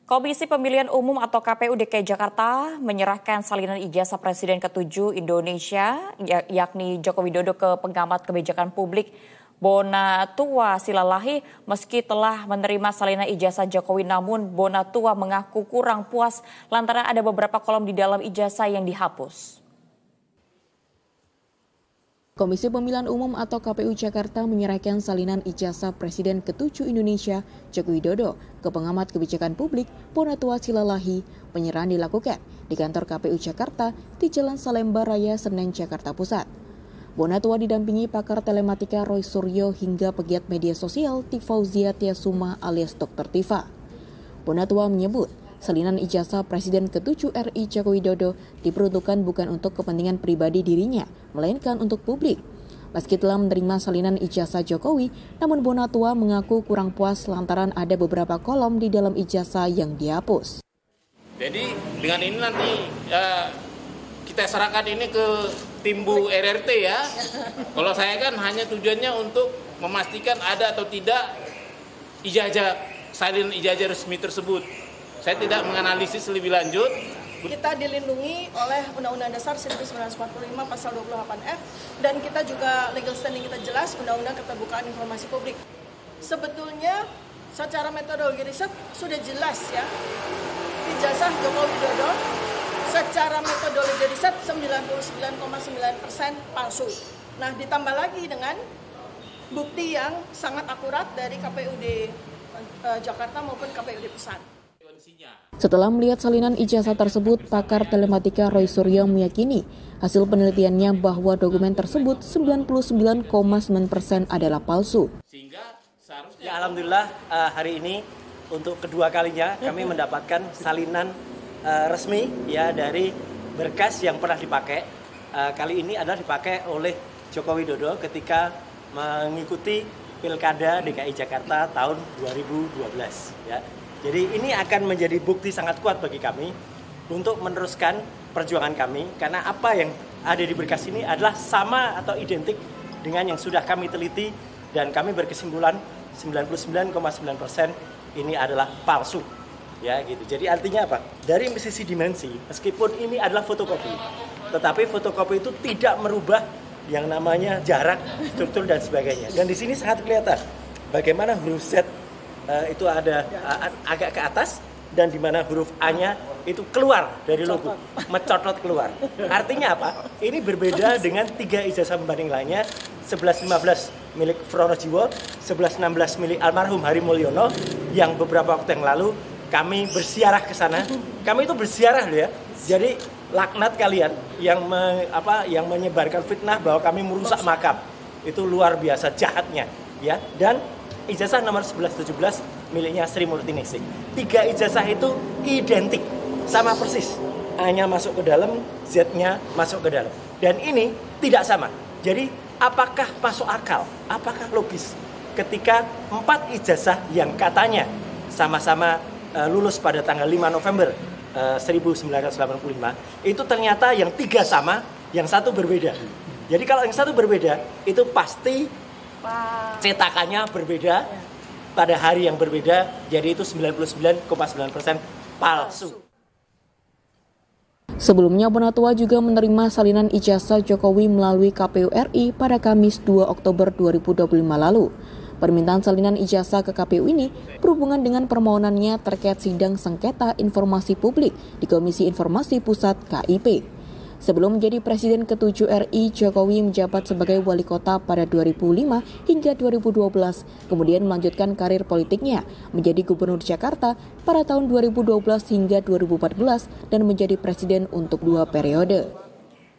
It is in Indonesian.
Komisi Pemilihan Umum atau KPU DKI Jakarta menyerahkan salinan ijazah Presiden ke-7 Indonesia, yakni Joko Widodo, ke pengamat kebijakan publik Bonatua Silalahi. Meski telah menerima salinan ijazah Jokowi, namun Bonatua mengaku kurang puas lantaran ada beberapa kolom di dalam ijazah yang dihapus. Komisi Pemilihan Umum atau KPU Jakarta menyerahkan salinan ijazah Presiden ke-7 Indonesia, Joko Widodo, ke pengamat kebijakan publik Bonatua Silalahi. Penyerahan dilakukan di kantor KPU Jakarta di Jalan Salemba Raya, Senen, Jakarta Pusat. Bonatua didampingi pakar telematika Roy Suryo hingga pegiat media sosial Tifauzia Tiasuma alias Dr. Tifa. Bonatua menyebut, salinan ijazah Presiden ke-7 RI Joko Widodo diperuntukkan bukan untuk kepentingan pribadi dirinya, melainkan untuk publik. Meski telah menerima salinan ijazah Jokowi, namun Bonatua mengaku kurang puas lantaran ada beberapa kolom di dalam ijazah yang dihapus. Jadi dengan ini nanti kita serahkan ini ke tim Bu RRT ya. Kalau saya kan hanya tujuannya untuk memastikan ada atau tidak salinan ijazah resmi tersebut. Saya tidak menganalisis lebih lanjut. Kita dilindungi oleh Undang-Undang Dasar 1945 Pasal 28F dan kita juga legal standing kita jelas Undang-Undang Keterbukaan Informasi Publik. Sebetulnya secara metodologi riset sudah jelas ya. Ijazah Joko Widodo secara metodologi riset 99,9% palsu. Nah, ditambah lagi dengan bukti yang sangat akurat dari KPUD Jakarta maupun KPUD Pusat. Setelah melihat salinan ijazah tersebut, pakar telematika Roy Suryo meyakini hasil penelitiannya bahwa dokumen tersebut 99,9% adalah palsu. Ya, alhamdulillah hari ini untuk kedua kalinya kami mendapatkan salinan resmi ya dari berkas yang pernah dipakai. Kali ini adalah dipakai oleh Joko Widodo ketika mengikuti Pilkada DKI Jakarta tahun 2012 ya. Jadi ini akan menjadi bukti sangat kuat bagi kami untuk meneruskan perjuangan kami karena apa yang ada di berkas ini adalah sama atau identik dengan yang sudah kami teliti dan kami berkesimpulan 99,9% ini adalah palsu. Ya gitu. Jadi artinya apa? Dari sisi dimensi, meskipun ini adalah fotokopi, tetapi fotokopi itu tidak merubah yang namanya jarak, struktur dan sebagainya. Dan di sini sangat kelihatan bagaimana huruf Z itu ada agak ke atas dan di mana huruf A-nya itu keluar dari logo, mencotot keluar. Artinya apa? Ini berbeda dengan 3 ijazah pembanding lainnya, 1115 milik Fronojiwo, 1116 milik almarhum Hari Mulyono yang beberapa waktu yang lalu kami bersiarah ke sana. Kami itu bersiarah loh ya. Jadi laknat kalian yang menyebarkan fitnah bahwa kami merusak makam. Itu luar biasa jahatnya ya. Dan ijazah nomor 1117 miliknya Sri Murti Ningsih. 3 ijazah itu identik, sama persis. A-nya masuk ke dalam, Z-nya masuk ke dalam. Dan ini tidak sama. Jadi apakah masuk akal? Apakah logis? Ketika 4 ijazah yang katanya sama-sama lulus pada tanggal 5 November 1985, itu ternyata yang 3 sama, yang 1 berbeda. Jadi kalau yang 1 berbeda, itu pasti cetakannya berbeda pada hari yang berbeda, jadi itu 99,9% palsu. Sebelumnya Bonatua juga menerima salinan ijazah Jokowi melalui KPU RI pada Kamis 2 Oktober 2025 lalu. Permintaan salinan ijazah ke KPU ini berhubungan dengan permohonannya terkait sidang sengketa informasi publik di Komisi Informasi Pusat KIP. Sebelum menjadi Presiden ke-7 RI, Jokowi menjabat sebagai wali kota pada 2005 hingga 2012, kemudian melanjutkan karir politiknya menjadi Gubernur Jakarta pada tahun 2012 hingga 2014 dan menjadi Presiden untuk 2 periode.